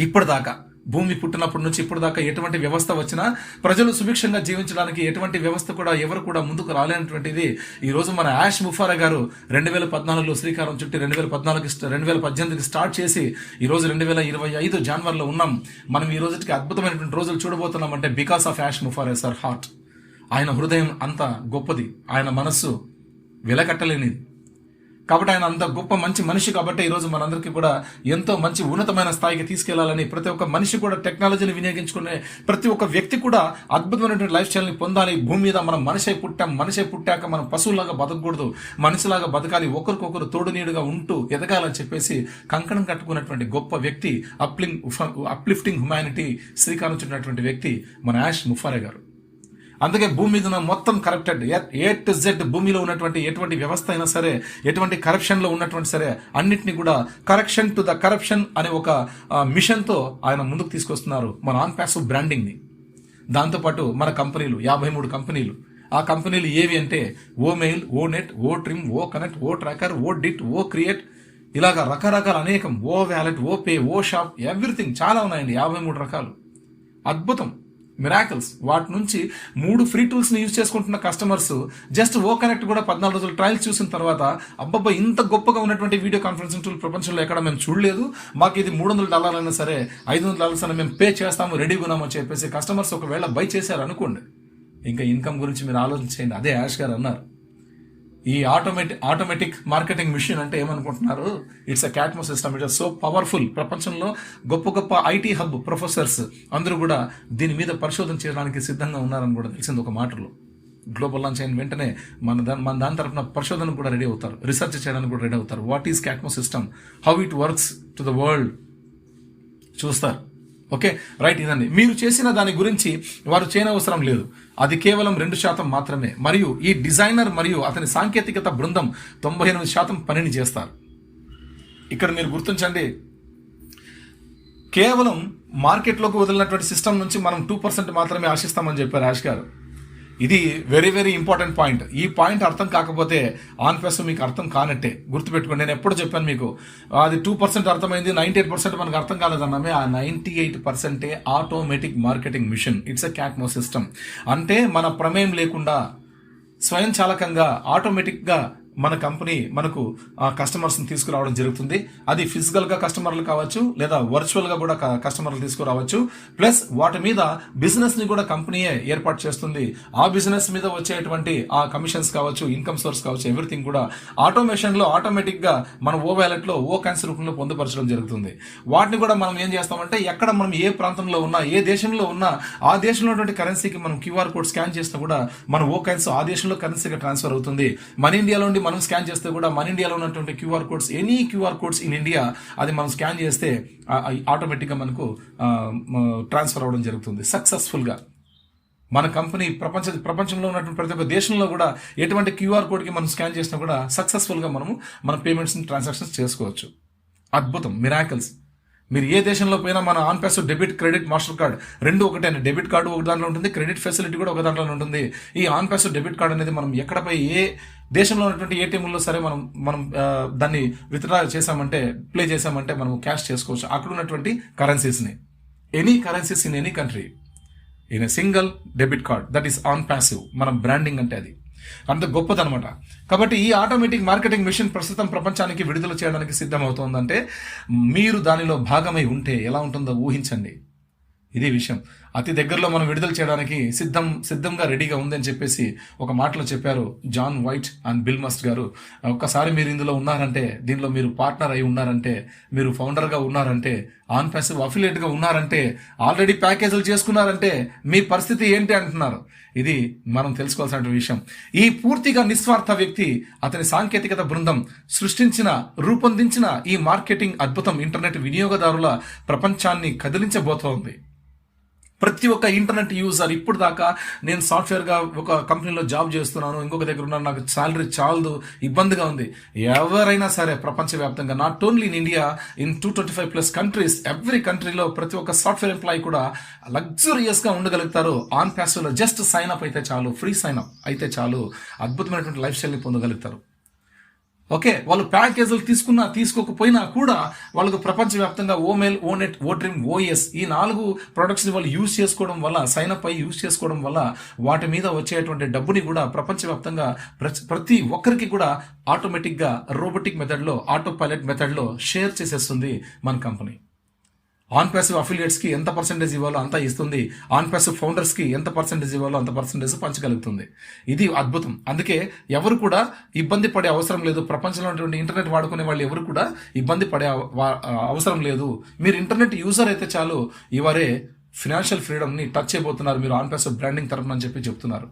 ఇప్పటిదాకా భూమి పుట్టినప్పటి నుంచి ఇప్పుడు దాకా ఎటువంటి వ్యవస్థ వచ్చినా ప్రజలు సుభిక్షంగా జీవించడానికి ఎటువంటి వ్యవస్థ కూడా ఎవరు కూడా ముందుకు రాలేనటువంటిది ఈ రోజు మన యాష్ ముఫారా గారు 2014లో శ్రీకారం చుట్టి 2018కి స్టార్ట్ చేసి ఈ రోజు 2025 జనవరిలో ఉన్నాం. మనం ఈ రోజుకి అద్భుతమైనటువంటి రోజులు చూడబోతున్నాం. అంటే because of Ash Mufareh sir heart. ఆయన హృదయం అంత గొప్పది, ఆయన మనస్సు వెలకట్టలేనిది. కాబట్టి ఆయన అంత గొప్ప మంచి మనిషి కాబట్టి ఈరోజు మనందరికీ కూడా ఎంతో మంచి ఉన్నతమైన స్థాయికి తీసుకెళ్లాలని ప్రతి ఒక్క మనిషి కూడా టెక్నాలజీని వినియోగించుకునే ప్రతి ఒక్క వ్యక్తి కూడా అద్భుతమైనటువంటి లైఫ్ స్టైల్ని పొందాలి. భూమి మీద మనం మనిషి పుట్టాక మనం పశువులాగా బతకూడదు, మనిషిలాగా బతకాలి, ఒకరికొకరు తోడు నీడుగా ఉంటూ ఎదగాలని చెప్పేసి కంకణం కట్టుకున్నటువంటి గొప్ప వ్యక్తి, అప్లిఫ్టింగ్ హ్యుమానిటీ శ్రీకారం చుట్టినటువంటి వ్యక్తి మన యాష్ ముఫారా గారు. అందుకే భూమి మీద మొత్తం కరప్టెడ్ A to Z భూమిలో ఉన్నటువంటి ఎటువంటి వ్యవస్థ అయినా సరే, ఎటువంటి కరప్షన్ లో ఉన్నటువంటి సరే అన్నిటిని కూడా కరెక్షన్ టు ద కరప్షన్ అనే ఒక మిషన్ తో ఆయన ముందుకు తీసుకొస్తున్నారు మన ఆన్ ప్యాసివ్ బ్రాండింగ్ ని. దాంతోపాటు మన కంపెనీలు 53 కంపెనీలు. ఆ కంపెనీలు ఏవి అంటే ఓ మెయిల్, ఓ నెట్, ఓ ట్రిమ్, ఓ కనెక్ట్, ఓ ట్రాకర్, ఓ డిట్, ఓ క్రియేట్, ఇలాగా రకరకాల అనేకం, ఓ వ్యాలెట్, ఓ పే, ఓ షాప్, ఎవ్రీథింగ్ చాలా ఉన్నాయండి. 53 రకాలు. అద్భుతం, మిరాకిల్స్. వాటి నుంచి 3 ఫ్రీ టూల్స్ ని యూజ్ చేసుకుంటున్న కస్టమర్స్ జస్ట్ ఓ కనెక్ట్ కూడా 14 రోజులు ట్రయల్స్ చూసిన తర్వాత అబ్బబ్బా ఇంత గొప్పగా ఉన్నటువంటి వీడియో కాన్ఫరెన్సింగ్ టూల్ ప్రపంచంలో ఎక్కడ మేము చూడలేదు, మాకు ఇది $300 అయినా సరే $500 అయినా మేము పే చేస్తాము, రెడీగా ఉన్నామని చెప్పేసి కస్టమర్స్ ఒకవేళ బై చేశారు అనుకోండి, ఇంకా ఇన్కమ్ గురించి మీరు ఆలోచించండి. అదే యాష్ గారు అన్నారు. ఈ ఆటోమేటిక్ మార్కెటింగ్ మిషన్ అంటే ఏమనుకుంటున్నారు? It's a catmo system. It is so powerful. ప్రపంచంలో గొప్ప ఐటీ హబ్ ప్రొఫెసర్స్ అందరూ కూడా దీని మీద పరిశోధన చేయడానికి సిద్ధంగా ఉన్నారని కూడా తెలిసింది ఒక మాటలో. గ్లోబల్ లాంచ్ అయిన వెంటనే మన దాని తరఫున పరిశోధనకు కూడా రెడీ అవుతారు, రీసెర్చ్ చేయడానికి కూడా రెడీ అవుతారు. What is catmo system, how it works to the world చూస్తారు. Okay right. ఇదండి మీరు చేసిన దాని గురించి వారు చేయనవసరం లేదు. అది కేవలం 2% మాత్రమే. మరియు ఈ డిజైనర్ మరియు అతని సాంకేతికత బృందం 98% పనిని చేస్తారు. ఇక్కడ మీరు గుర్తించండి, కేవలం మార్కెట్లోకి వదిలినటువంటి సిస్టమ్ నుంచి మనం 2% మాత్రమే ఆశిస్తామని చెప్పారు యాష్ గారు. ఇది వెరీ వెరీ ఇంపార్టెంట్ పాయింట్. ఈ పాయింట్ అర్థం కాకపోతే ఆన్ ప్యాసివ్ మీకు అర్థం కానట్టే. గుర్తుపెట్టుకోండి, నేను ఎప్పుడు చెప్పాను మీకు, అది 2% అర్థమైంది, 98% మనకు అర్థం కాలేదన్నామే. ఆ 98% automatic marketing mission. It's a catmo system. అంటే మన ప్రమేయం లేకుండా స్వయంచాలకంగా ఆటోమేటిక్గా మన కంపెనీ మనకు ఆ కస్టమర్స్ని తీసుకురావడం జరుగుతుంది. అది ఫిజికల్గా కస్టమర్లు కావచ్చు, లేదా వర్చువల్గా కూడా కస్టమర్లు తీసుకురావచ్చు. ప్లస్ వాటి మీద బిజినెస్ని కూడా కంపెనీయే ఏర్పాటు చేస్తుంది. ఆ బిజినెస్ మీద వచ్చేటువంటి ఆ కమిషన్స్ కావచ్చు, ఇన్కమ్ సోర్స్ కావచ్చు, ఎవ్రీథింగ్ కూడా ఆటోమేషన్లో ఆటోమేటిక్గా మన ఓ వ్యాలెట్లో ఓ కరెన్సీ రూపంలో పొందుపరచడం జరుగుతుంది. వాటిని కూడా మనం ఏం చేస్తామంటే ఎక్కడ మనం ఏ ప్రాంతంలో ఉన్నా, ఏ దేశంలో ఉన్నా, ఆ దేశంలో ఉన్నటువంటి కరెన్సీకి మనం క్యూఆర్ కోడ్ స్కాన్ చేసినా కూడా మన ఓ కరెన్సీ ఆ దేశంలో కరెన్సీగా ట్రాన్స్ఫర్ అవుతుంది. మన ఇండియాలో మనం స్కాన్ చేస్తే కూడా మన ఇండియాలో ఉన్నటువంటి QR codes, any QR codes in India, అది మనం స్కాన్ చేస్తే ఆటోమేటిక్గా మనకు ట్రాన్స్ఫర్ అవ్వడం జరుగుతుంది సక్సెస్ఫుల్గా. మన కంపెనీ ప్రపంచంలో ఉన్నటువంటి ప్రతి ఒక్క దేశంలో కూడా ఎటువంటి క్యూఆర్ కోడ్కి మనం స్కాన్ చేసినా కూడా సక్సెస్ఫుల్గా మన పేమెంట్స్ ట్రాన్సాక్షన్స్ చేసుకోవచ్చు. అద్భుతం, మిరాకిల్స్. మీరు ఏ దేశంలో పోయినా మన on passive debit, credit, master card రెండు ఒకటే అండి. డెబిట్ కార్డు ఒక దాంట్లో ఉంటుంది, క్రెడిట్ ఫెసిలిటీ కూడా ఒక దాంట్లో ఉంటుంది. ఈ ఆన్ ప్యాసివ్ డెబిట్ కార్డ్ అనేది మనం ఎక్కడపై ఏ దేశంలో ఉన్నటువంటి ఏటీఎంలో సరే మనం దాన్ని విత్డ్రా చేసామంటే, ప్లే చేసామంటే మనం క్యాష్ చేసుకోవచ్చు అక్కడ ఉన్నటువంటి కరెన్సీస్ని. Any currencies in any country in a single debit card. That is OnPassive. మనం బ్రాండింగ్ అంటే అది అంత గొప్పదనమాట. కాబట్టి ఈ ఆటోమేటిక్ మార్కెటింగ్ మిషన్ ప్రస్తుతం ప్రపంచానికి విడుదల చేయడానికి సిద్ధమవుతోందంటే మీరు దానిలో భాగమై ఉంటే ఎలా ఉంటుందో ఊహించండి. ఇదే విషయం. అతి దగ్గరలో మనం విడుదల చేయడానికి సిద్ధంగా రెడీగా ఉందని చెప్పేసి ఒక మాటలో చెప్పారు John White and Bill Must గారు. ఒక్కసారి మీరు ఇందులో ఉన్నారంటే, దీనిలో మీరు పార్ట్నర్ అయి ఉన్నారంటే, మీరు ఫౌండర్గా ఉన్నారంటే, ఆన్ ప్యాసివ్ అఫిలియేట్గా ఉన్నారంటే, ఆల్రెడీ ప్యాకేజీలు చేసుకున్నారంటే మీ పరిస్థితి ఏంటి అంటున్నారు. ఇది మనం తెలుసుకోవాల్సిన విషయం. ఈ పూర్తిగా నిస్వార్థ వ్యక్తి, అతని సాంకేతికత బృందం రూపొందించిన ఈ మార్కెటింగ్ అద్భుతం ఇంటర్నెట్ వినియోగదారుల ప్రపంచాన్ని కదిలించబోతోంది. ప్రతి ఒక్క ఇంటర్నెట్ యూజర్, ఇప్పుడు దాకా నేను సాఫ్ట్వేర్గా ఒక కంపెనీలో జాబ్ చేస్తున్నాను, ఇంకొక దగ్గర ఉన్నాను, నాకు శాలరీ చాలదు, ఇబ్బందిగా ఉంది. ఎవరైనా సరే ప్రపంచవ్యాప్తంగా, not only in India, in 225+ countries, every కంట్రీలో ప్రతి ఒక్క సాఫ్ట్వేర్ ఎంప్లాయీ కూడా లగ్జరియస్గా ఉండగలుగుతారు. ఆన్ ప్యాసివ్లో జస్ట్ సైన్ అప్ అయితే చాలు, ఫ్రీ సైన్ అప్ అయితే చాలు, అద్భుతమైనటువంటి లైఫ్ స్టైల్ని పొందగలుగుతారు. ఓకే, వాళ్ళు ప్యాకేజీలు తీసుకోకపోయినా కూడా వాళ్ళకు ప్రపంచవ్యాప్తంగా ఓమెయిల్, ఓనెట్, ఓడ్రీమ్, ఓఎస్ ఈ 4 ప్రొడక్ట్స్ని వాళ్ళు యూజ్ చేసుకోవడం వల్ల, సైన్ అప్ అయ్యి యూజ్ చేసుకోవడం వల్ల వాటి మీద వచ్చేటువంటి డబ్బుని కూడా ప్రపంచవ్యాప్తంగా ప్రతి ఒక్కరికి కూడా ఆటోమేటిక్గా రోబోటిక్ మెథడ్లో, ఆటో పైలట్ మెథడ్లో షేర్ చేసేస్తుంది మన కంపెనీ. ఆన్ ప్యాసివ్ అఫిలియేట్స్కి ఎంత పర్సెంటేజ్ ఇవ్వాలో అంతా ఇస్తుంది, ఆన్ ప్యాసివ్ ఫౌండర్స్కి ఎంత పర్సెంటేజ్ ఇవ్వాలో అంత పర్సెంటేజ్ పంచగలుగుతుంది. ఇది అద్భుతం. అందుకే ఎవరు కూడా ఇబ్బంది పడే అవసరం లేదు. ప్రపంచంలో ఉన్నటువంటి ఇంటర్నెట్ వాడుకునే వాళ్ళు ఎవరు కూడా ఇబ్బంది పడే అవసరం లేదు. మీరు ఇంటర్నెట్ యూజర్ అయితే చాలు, ఇవరే ఫినాన్షియల్ ఫ్రీడమ్ని టచ్ చేయబోతున్నారు మీరు ఆన్ ప్యాసివ్ బ్రాండింగ్ తరఫున అని చెప్పి చెప్తున్నారు.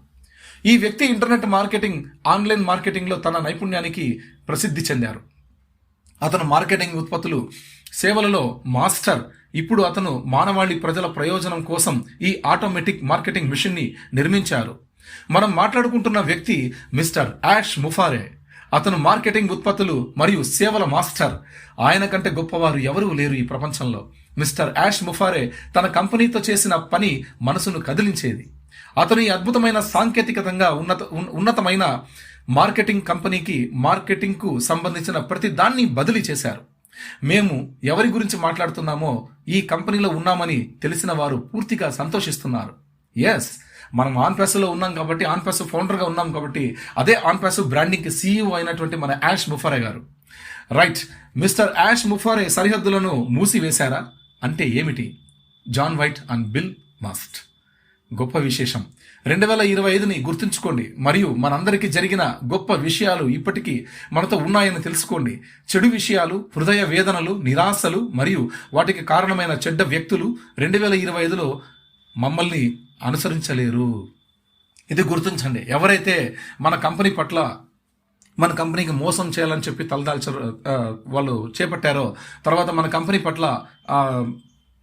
ఈ వ్యక్తి ఇంటర్నెట్ మార్కెటింగ్, ఆన్లైన్ మార్కెటింగ్లో తన నైపుణ్యానికి ప్రసిద్ధి చెందారు. అతను మార్కెటింగ్ ఉత్పత్తులు, సేవలలో మాస్టర్. ఇప్పుడు అతను మానవాళి ప్రజల ప్రయోజనం కోసం ఈ ఆటోమేటిక్ మార్కెటింగ్ మిషన్ని నిర్మించారు. మనం మాట్లాడుకుంటున్న వ్యక్తి మిస్టర్ యాష్ ముఫారే. అతను మార్కెటింగ్ ఉత్పత్తులు మరియు సేవల మాస్టర్. ఆయన కంటే గొప్పవారు ఎవరూ లేరు ఈ ప్రపంచంలో. మిస్టర్ యాష్ ముఫారే తన కంపెనీతో చేసిన పని మనసును కదిలించేది. అతను ఈ అద్భుతమైన సాంకేతికతంగా ఉన్నతమైన మార్కెటింగ్ కంపెనీకి మార్కెటింగ్కు సంబంధించిన ప్రతి దాన్ని బదిలీ చేశారు. మేము ఎవరి గురించి మాట్లాడుతున్నామో ఈ కంపెనీలో ఉన్నామని తెలిసిన వారు పూర్తిగా సంతోషిస్తున్నారు. ఎస్, మనం ఆన్ ప్యాసివ్లో ఉన్నాం కాబట్టి, ఆన్ ప్యాసివ్ ఫౌండర్గా ఉన్నాం కాబట్టి, అదే ఆన్ ప్యాసివ్ బ్రాండింగ్కి CEO అయినటువంటి మన యాష్ ముఫారే గారు. రైట్, మిస్టర్ యాష్ ముఫారే సరిహద్దులను మూసివేశారా అంటే ఏమిటి? John White and Bill Must. గొప్ప విశేషం. 2025ని గుర్తుంచుకోండి మరియు మనందరికీ జరిగిన గొప్ప విషయాలు ఇప్పటికీ మనతో ఉన్నాయని తెలుసుకోండి. చెడు విషయాలు, హృదయ వేదనలు, నిరాశలు మరియు వాటికి కారణమైన చెడ్డ వ్యక్తులు 2025లో మమ్మల్ని అనుసరించలేరు. ఇది గుర్తించండి. ఎవరైతే మన కంపెనీ పట్ల, మన కంపెనీకి మోసం చేయాలని చెప్పి వాళ్ళు చేపట్టారో, తర్వాత మన కంపెనీ పట్ల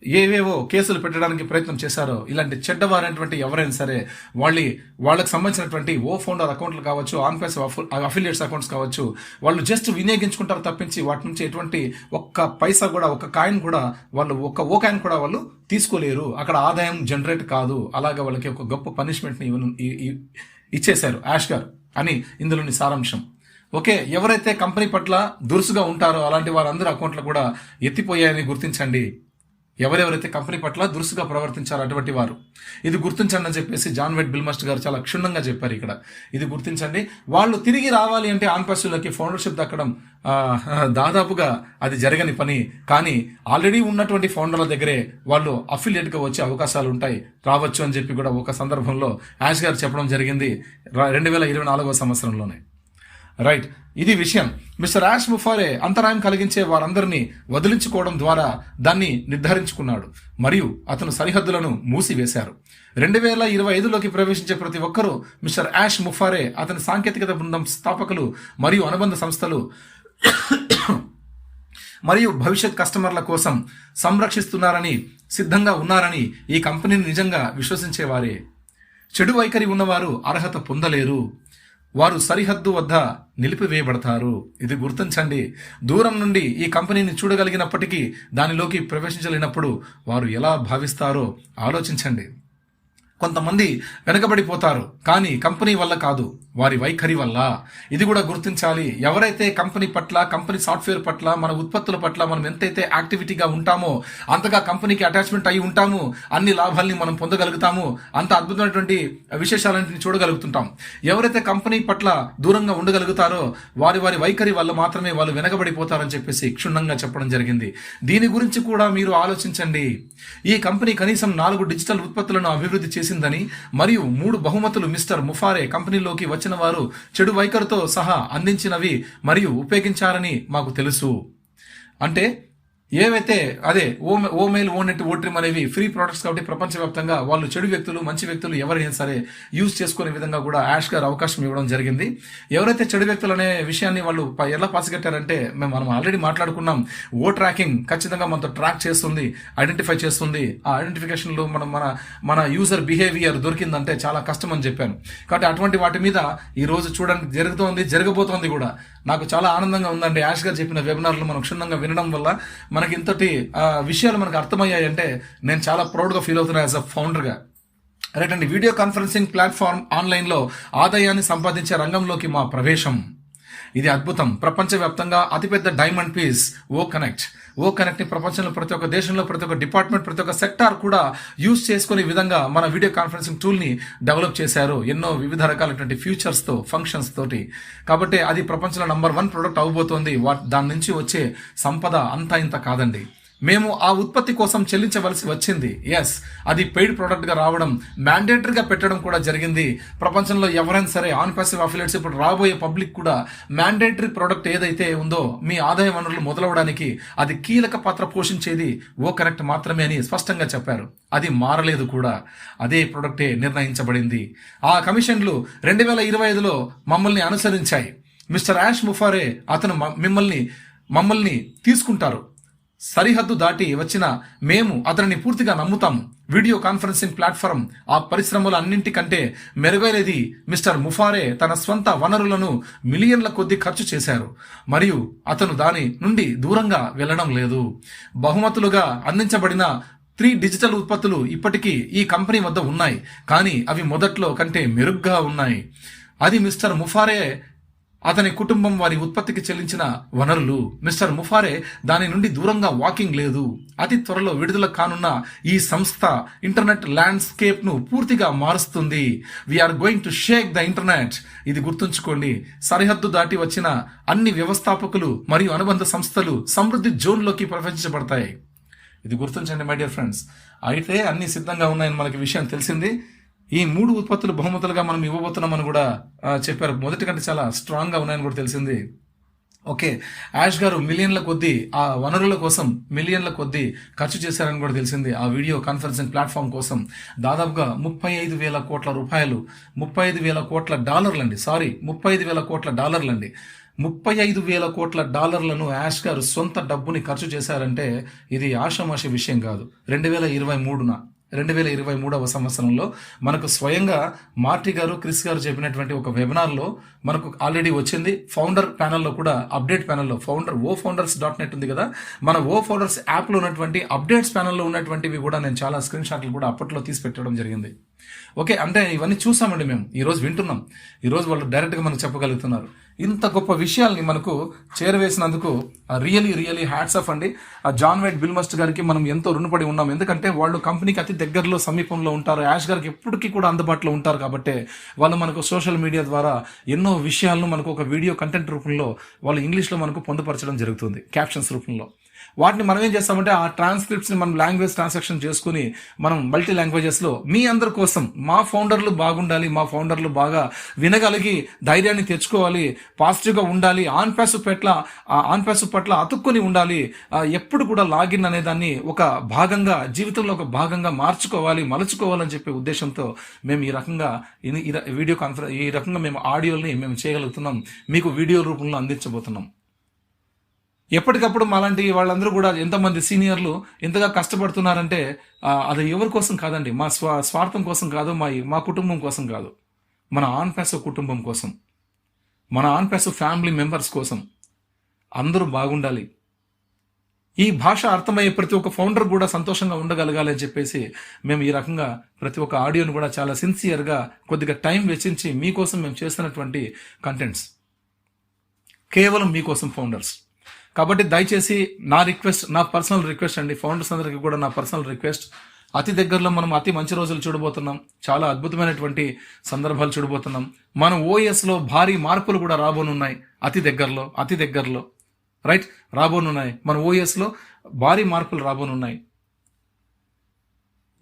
ఏవేవో కేసులు పెట్టడానికి ప్రయత్నం చేశారో, ఇలాంటి చెడ్డవారైనటువంటి ఎవరైనా సరే వాళ్ళకి సంబంధించినటువంటి ఫౌండర్ అకౌంట్లు కావచ్చు, ఆన్ ప్యాసివ్ అఫిలియేట్స్ అకౌంట్స్ కావచ్చు, వాళ్ళు జస్ట్ వినియోగించుకుంటారు తప్పించి వాటి నుంచి ఎటువంటి ఒక్క పైసా కూడా, ఒక్క కాయిన్ కూడా వాళ్ళు, ఒక్క కాయిన్ కూడా వాళ్ళు తీసుకోలేరు. అక్కడ ఆదాయం జనరేట్ కాదు. అలాగే వాళ్ళకి ఒక గొప్ప పనిష్మెంట్ని ఇచ్చేశారు యాష్ గారు అని ఇందులోని సారాంశం. ఓకే, ఎవరైతే కంపెనీ పట్ల దురుసుగా ఉంటారో అలాంటి వారందరూ అకౌంట్లు కూడా ఎత్తిపోయాయని గుర్తించండి. ఎవరెవరైతే కంపెనీ పట్ల దురుసుగా ప్రవర్తించారో అటువంటి వారు. ఇది గుర్తించండి అని చెప్పేసి జాన్ వైట్, బిల్ మస్ట్ గారు చాలా క్షుణ్ణంగా చెప్పారు ఇక్కడ. ఇది గుర్తించండి. వాళ్ళు తిరిగి రావాలి అంటే ఆన్ ప్యాసివ్లోకి ఫౌండర్షిప్ దక్కడం దాదాపుగా అది జరగని పని. కానీ ఆల్రెడీ ఉన్నటువంటి ఫౌండర్ల దగ్గరే వాళ్ళు అఫిలియేట్గా వచ్చే అవకాశాలు ఉంటాయి, రావచ్చు అని చెప్పి కూడా ఒక సందర్భంలో యాష్ గారు చెప్పడం జరిగింది 2024వ సంవత్సరంలోనే. రైట్, ఇది విషయం. మిస్టర్ యాష్ ముఫారే అంతరాయం కలిగించే వారందరినీ వదిలించుకోవడం ద్వారా దాన్ని నిర్ధారించుకున్నాడు మరియు అతను సరిహద్దులను మూసివేశారు. 2025లోకి ప్రవేశించే ప్రతి ఒక్కరూ మిస్టర్ యాష్ ముఫారే, అతని సాంకేతికత బృందం స్థాపకులు మరియు అనుబంధ సంస్థలు మరియు భవిష్యత్ కస్టమర్ల కోసం సంరక్షిస్తున్నారని, సిద్ధంగా ఉన్నారని ఈ కంపెనీని నిజంగా విశ్వసించేవారే. చెడు వైఖరి ఉన్నవారు అర్హత పొందలేరు. వారు సరిహద్దు వద్ద నిలిపివేయబడతారు. ఇది గుర్తించండి. దూరం నుండి ఈ కంపెనీని చూడగలిగినప్పటికీ దానిలోకి ప్రవేశించలేనప్పుడు వారు ఎలా భావిస్తారో ఆలోచించండి. కొంతమంది వెనకబడిపోతారు, కానీ కంపెనీ వల్ల కాదు, వారి వైఖరి వల్ల. ఇది కూడా గుర్తించాలి. ఎవరైతే కంపెనీ పట్ల, కంపెనీ సాఫ్ట్వేర్ పట్ల, మన ఉత్పత్తుల పట్ల మనం ఎంతైతే యాక్టివిటీగా ఉంటామో, అంతగా కంపెనీకి అటాచ్మెంట్ అయి ఉంటాము, అన్ని లాభాల్ని మనం పొందగలుగుతాము, అంత అద్భుతమైనటువంటి విశేషాలన్నింటినీ చూడగలుగుతుంటాం. ఎవరైతే కంపెనీ పట్ల దూరంగా ఉండగలుగుతారో వారి వైఖరి వల్ల మాత్రమే వాళ్ళు వెనకబడిపోతారని చెప్పేసి క్షుణ్ణంగా చెప్పడం జరిగింది. దీని గురించి కూడా మీరు ఆలోచించండి. ఈ కంపెనీ కనీసం 4 డిజిటల్ ఉత్పత్తులను అభివృద్ధి చేసిందని మరియు 3 బహుమతులు మిస్టర్ ముఫారే కంపెనీలోకి వచ్చిన వారు చెడు వైఖరితో సహా అందించినవి మరియు ఉపయోగించారని మాకు తెలుసు. అంటే ఏవైతే అదే ఓ మెయిల్, ఓ నెట్, ఓ ట్రిమ్ అనేవి ఫ్రీ ప్రొడక్ట్స్ కాబట్టి ప్రపంచవ్యాప్తంగా వాళ్ళు చెడు వ్యక్తులు, మంచి వ్యక్తులు ఎవరైనా సరే యూజ్ చేసుకునే విధంగా కూడా యాష్ గారు అవకాశం ఇవ్వడం జరిగింది. ఎవరైతే చెడు వ్యక్తులు అనే విషయాన్ని వాళ్ళు ఎలా పసిగట్టారంటే, మనం ఆల్రెడీ మాట్లాడుకున్నాం. ఓ ట్రాకింగ్ ఖచ్చితంగా మనతో ట్రాక్ చేస్తుంది, ఐడెంటిఫై చేస్తుంది. ఆ ఐడెంటిఫికేషన్లో మన యూజర్ బిహేవియర్ దొరికిందంటే చాలా కష్టం అని చెప్పాను. కాబట్టి అటువంటి వాటి మీద ఈ రోజు చూడండి జరగబోతోంది కూడా. నాకు చాలా ఆనందంగా ఉందండి యాష్ గారు చెప్పిన వెబినార్లు మనం క్షుణ్ణంగా వినడం వల్ల మనకి ఇంతటి విషయాలు మనకు అర్థమయ్యాయంటే నేను చాలా ప్రౌడ్గా ఫీల్ అవుతున్నా యాజ్ అ ఫౌండర్గా. రైట్ అండి. వీడియో కాన్ఫరెన్సింగ్ ప్లాట్ఫామ్ ఆన్లైన్లో ఆదాయాన్ని సంపాదించే రంగంలోకి మా ప్రవేశం. ఇది అద్భుతం. ప్రపంచవ్యాప్తంగా అతిపెద్ద డైమండ్ పీస్ ఓ కనెక్ట్ ని ప్రపంచంలో ప్రతి ఒక్క దేశంలో, ప్రతి ఒక్క డిపార్ట్మెంట్, ప్రతి ఒక్క సెక్టార్ కూడా యూజ్ చేసుకునే విధంగా మన వీడియో కాన్ఫరెన్సింగ్ టూల్ ని డెవలప్ చేశారు. ఎన్నో వివిధ రకాలైనటువంటి ఫీచర్స్ తో, ఫంక్షన్స్ తోటి. కాబట్టి అది ప్రపంచంలో నంబర్ 1 ప్రొడక్ట్ అవబోతోంది. దాని నుంచి వచ్చే సంపద అంతా ఇంత కాదండి. మేము ఆ ఉత్పత్తి కోసం చెల్లించవలసి వచ్చింది. ఎస్, అది పెయిడ్ ప్రోడక్ట్ గా రావడం, మ్యాండేటరీగా పెట్టడం కూడా జరిగింది. ప్రపంచంలో ఎవరైనా సరే ఆన్ ప్యాసివ్ అఫిలియేట్స్, ఇప్పుడు రాబోయే పబ్లిక్ కూడా మ్యాండేటరీ ప్రోడక్ట్ ఏదైతే ఉందో మీ ఆదాయ వనరులు మొదలవడానికి అది కీలక పాత్ర పోషించేది ఓ కనెక్ట్ మాత్రమే అని స్పష్టంగా చెప్పారు. అది మారలేదు కూడా. అదే ప్రోడక్టే నిర్ణయించబడింది. ఆ కమిషన్లు 2025లో మమ్మల్ని అనుసరించాయి. మిస్టర్ యాష్ ముఫారే అతను మమ్మల్ని తీసుకుంటారు. సరిహద్దు దాటి వచ్చిన మేము అతనిని పూర్తిగా నమ్ముతాము. వీడియో కాన్ఫరెన్సింగ్ ప్లాట్ఫామ్ ఆ పరిశ్రమలు అన్నింటికంటే మెరుగైనది. మిస్టర్ ముఫారే తన స్వంత వనరులను మిలియన్ల కొద్ది ఖర్చు చేశారు మరియు అతను దాని నుండి దూరంగా వెళ్లడం లేదు. బహుమతులుగా అందించబడిన 3 డిజిటల్ ఉత్పత్తులు ఇప్పటికీ ఈ కంపెనీ వద్ద ఉన్నాయి, కానీ అవి మొదట్లో కంటే మెరుగ్గా ఉన్నాయి. అది మిస్టర్ ముఫారే అతని కుటుంబం వారి ఉత్పత్తికి చెల్లించిన వనరులు. మిస్టర్ ముఫారే దాని నుండి దూరంగా వాకింగ్ లేదు. అతి త్వరలో విడుదల కానున్న ఈ సంస్థ ఇంటర్నెట్ ల్యాండ్స్కేప్ ను పూర్తిగా మారుస్తుంది. We're going to shake the internet. ఇది గుర్తుంచుకోండి. సరిహద్దు దాటి వచ్చిన అన్ని వ్యవస్థాపకులు మరియు అనుబంధ సంస్థలు సమృద్ధి జోన్లోకి ప్రవేశించబడతాయి. ఇది గుర్తుంచండి మై డియర్ ఫ్రెండ్స్. అయితే అన్ని సిద్ధంగా ఉన్నాయని మనకి విషయం తెలిసింది. ఈ 3 ఉత్పత్తులు బహుమతులుగా మనం ఇవ్వబోతున్నామని కూడా చెప్పారు. మొదటి కంటే చాలా స్ట్రాంగ్ గా ఉన్నాయని కూడా తెలిసింది. ఓకే, యాష్ గారు మిలియన్ల కొద్దీ ఆ వనరుల కోసం మిలియన్ల కొద్దీ ఖర్చు చేశారని కూడా తెలిసింది. ఆ వీడియో కాన్ఫరెన్సింగ్ ప్లాట్ఫామ్ కోసం దాదాపుగా 35,000 కోట్ల రూపాయలు, 35,000 కోట్ల డాలర్లండి. 35,000 కోట్ల డాలర్లండి. 35,000 కోట్ల డాలర్లను యాష్ గారు సొంత డబ్బుని ఖర్చు చేశారంటే ఇది ఆషామాషి విషయం కాదు. 2023వ సంవత్సరంలో మనకు స్వయంగా మార్టీ గారు, క్రిస్ గారు చెప్పినటువంటి ఒక వెబినార్లో మనకు ఆల్రెడీ వచ్చింది. ఫౌండర్ ప్యానల్లో కూడా, అప్డేట్ ప్యానల్లో founders.net ఉంది కదా, మన ఫౌండర్స్ యాప్లో ఉన్నటువంటి అప్డేట్స్ ప్యానల్లో ఉన్నటువంటివి కూడా నేను చాలా స్క్రీన్ షాట్లు కూడా అప్పట్లో తీసి పెట్టడం జరిగింది. ఓకే, అంటే ఇవన్నీ చూసామండి మేము. ఈరోజు వింటున్నాం. ఈరోజు వాళ్ళు డైరెక్ట్గా మనకు చెప్పగలుగుతున్నారు. ఇంత గొప్ప విషయాల్ని మనకు చేరవేసినందుకు రియలీ హ్యాట్స్ ఆఫ్ అండి. జాన్ వైట్ బిల్మస్ట్ గారికి మనం ఎంతో రుణపడి ఉన్నాం. ఎందుకంటే వాళ్ళు కంపెనీకి అతి దగ్గరలో, సమీపంలో ఉంటారు. యాష్ గారికి ఎప్పటికీ కూడా అందుబాటులో ఉంటారు. కాబట్టి వాళ్ళు మనకు సోషల్ మీడియా ద్వారా ఎన్నో విషయాలను మనకు ఒక వీడియో కంటెంట్ రూపంలో వాళ్ళు ఇంగ్లీష్లో మనకు పొందుపరచడం జరుగుతుంది, క్యాప్షన్స్ రూపంలో. వాటిని మనం ఏం చేస్తామంటే ఆ ట్రాన్స్క్రిప్ట్స్ ని మనం లాంగ్వేజ్ ట్రాన్సాక్షన్ చేసుకుని మనం మల్టీ లాంగ్వేజెస్ లో మీ అందరి కోసం, మా ఫౌండర్లు బాగుండాలి, మా ఫౌండర్లు బాగా వినగలిగి ధైర్యాన్ని తెచ్చుకోవాలి, పాజిటివ్ గా ఉండాలి, ఆన్ ప్యాసివ్ పట్ల అతుక్కుని ఉండాలి, ఎప్పుడు కూడా లాగిన్ అనే దాన్ని ఒక భాగంగా, జీవితంలో ఒక భాగంగా మలుచుకోవాలని చెప్పే ఉద్దేశంతో మేము ఈ రకంగా వీడియో కాన్ఫరెన్స్, ఈ రకంగా మేము ఆడియోని మేము చేయగలుగుతున్నాం, మీకు వీడియో రూపంలో అందించబోతున్నాం. ఎప్పటికప్పుడు మాలాంటి వాళ్ళందరూ కూడా ఎంతమంది సీనియర్లు ఎంతగా కష్టపడుతున్నారంటే అది ఎవరి కోసం కాదండి, మా స్వార్థం కోసం కాదు, మా కుటుంబం కోసం కాదు, మన ఆన్ ప్యాసివ్ కుటుంబం కోసం, మన ఆన్ ప్యాసివ్ ఫ్యామిలీ మెంబర్స్ కోసం. అందరూ బాగుండాలి. ఈ భాష అర్థమయ్యే ప్రతి ఒక్క ఫౌండర్ కూడా సంతోషంగా ఉండగలగాలి అని చెప్పేసి మేము ఈ రకంగా ప్రతి ఒక్క ఆడియోను కూడా చాలా సిన్సియర్గా కొద్దిగా టైం వెచ్చించి మీకోసం మేము చేస్తున్నటువంటి కంటెంట్స్ కేవలం మీకోసం ఫౌండర్స్. కాబట్టి దయచేసి నా రిక్వెస్ట్, నా పర్సనల్ రిక్వెస్ట్ అండి, ఫౌండర్స్ అందరికీ కూడా నా పర్సనల్ రిక్వెస్ట్, అతి దగ్గరలో మనం అతి మంచి రోజులు చూడబోతున్నాం, చాలా అద్భుతమైనటువంటి సందర్భాలు చూడబోతున్నాం. మన ఓఎస్లో భారీ మార్పులు కూడా రాబోనున్నాయి అతి దగ్గరలో రైట్ రాబోనున్నాయి. మన ఓఎస్లో భారీ మార్పులు రాబోనున్నాయి.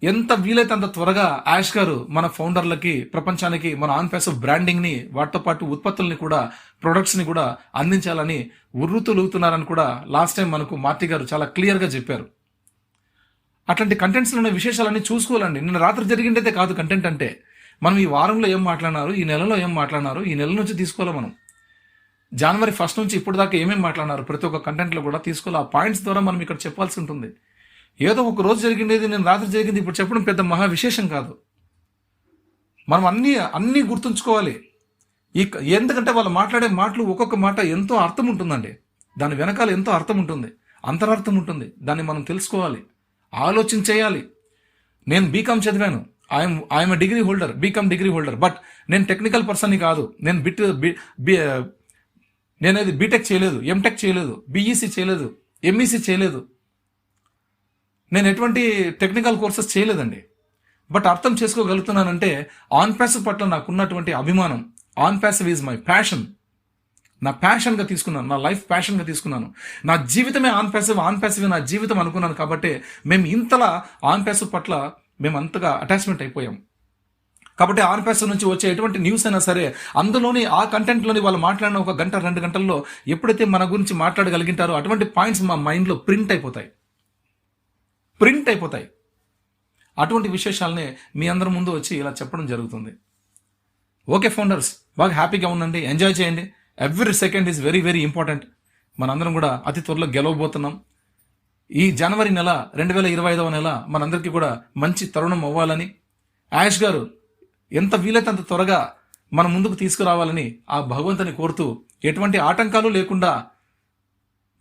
ఎంత వీలైతే అంత త్వరగా యాష్ గారు మన ఫౌండర్లకి, ప్రపంచానికి మన ఆన్ ప్యాసివ్ బ్రాండింగ్ని, వాటితో పాటు ఉత్పత్తుల్ని కూడా, ప్రొడక్ట్స్ని కూడా అందించాలని ఉర్రుతూలుగుతున్నారని కూడా లాస్ట్ టైం మనకు మార్టీ గారు చాలా క్లియర్గా చెప్పారు. అట్లాంటి కంటెంట్స్లో ఉన్న విశేషాలన్నీ చూసుకోవాలండి. నిన్న రాత్రి జరిగిందైతే కాదు కంటెంట్ అంటే. మనం ఈ వారంలో ఏం మాట్లాడినారు, ఈ నెలలో ఏం మాట్లాడినారు, ఈ నెల నుంచి తీసుకోవాలి. మనం జనవరి 1 నుంచి ఇప్పుడు దాకా ఏమేమి మాట్లాడినారు ప్రతి ఒక్క కంటెంట్లో కూడా తీసుకోవాలి. ఆ పాయింట్స్ ద్వారా మనం ఇక్కడ చెప్పాల్సి ఉంటుంది. ఏదో ఒక రోజు జరిగిండేది నేను రాత్రి జరిగింది ఇప్పుడు చెప్పడం పెద్ద మహా విశేషం కాదు. మనం అన్నీ గుర్తుంచుకోవాలి. ఎందుకంటే వాళ్ళు మాట్లాడే మాటలు ఒక్కొక్క మాట ఎంతో అర్థం ఉంటుందండి. దాని వెనకాల ఎంతో అర్థం ఉంటుంది, అంతరార్థం ఉంటుంది. దాన్ని మనం తెలుసుకోవాలి, ఆలోచన చేయాలి. నేను బీకామ్ చదివాను, I'm degree holder, BCom degree holder, but నేను టెక్నికల్ పర్సన్ని కాదు. నేనేది బీటెక్ చేయలేదు, ఎంటెక్ చేయలేదు, బీఈసీ చేయలేదు, ఎంఈసీ చేయలేదు, నేను ఎటువంటి టెక్నికల్ కోర్సెస్ చేయలేదండి. బట్ అర్థం చేసుకోగలుగుతున్నానంటే ఆన్ ప్యాసివ్ పట్ల నాకున్నటువంటి అభిమానం. On passive is my passion. నా ప్యాషన్గా తీసుకున్నాను, నా లైఫ్ ప్యాషన్గా తీసుకున్నాను. నా జీవితమే ఆన్ ప్యాసివ్ నా జీవితం అనుకున్నాను. కాబట్టి మేము ఇంతలా ఆన్ ప్యాసివ్ పట్ల మేము అంతగా అటాచ్మెంట్ అయిపోయాం. కాబట్టి ఆన్ ప్యాసివ్ నుంచి వచ్చే ఎటువంటి న్యూస్ అయినా సరే అందులోని ఆ కంటెంట్లోని వాళ్ళు మాట్లాడిన 1 గంట 2 గంటల్లో ఎప్పుడైతే మన గురించి మాట్లాడగలిగింటారో అటువంటి పాయింట్స్ మా మైండ్లో ప్రింట్ అయిపోతాయి. అటువంటి విశేషాలనే మీ అందరి ముందు వచ్చి ఇలా చెప్పడం జరుగుతుంది. ఓకే ఫౌండర్స్, బాగా హ్యాపీగా ఉండండి, ఎంజాయ్ చేయండి. Every second is very very important. మనందరం కూడా అతి త్వరలో గెలవబోతున్నాం. ఈ జనవరి నెల 2025వ నెల మనందరికీ కూడా మంచి తరుణం అవ్వాలని, యాష్ గారు ఎంత వీలైతే అంత త్వరగా మన ముందుకు తీసుకురావాలని ఆ భగవంతుని కోరుతూ, ఎటువంటి ఆటంకాలు లేకుండా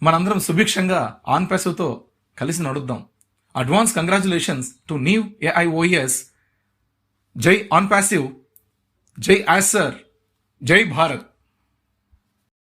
మనందరం సుభిక్షంగా ఆన్ ప్యాసివ్తో కలిసి నడుద్దాం. Advance congratulations to new AIOS. జై ఆన్ ప్యాసివ్, జై యాష్ సర్, జై భారత్.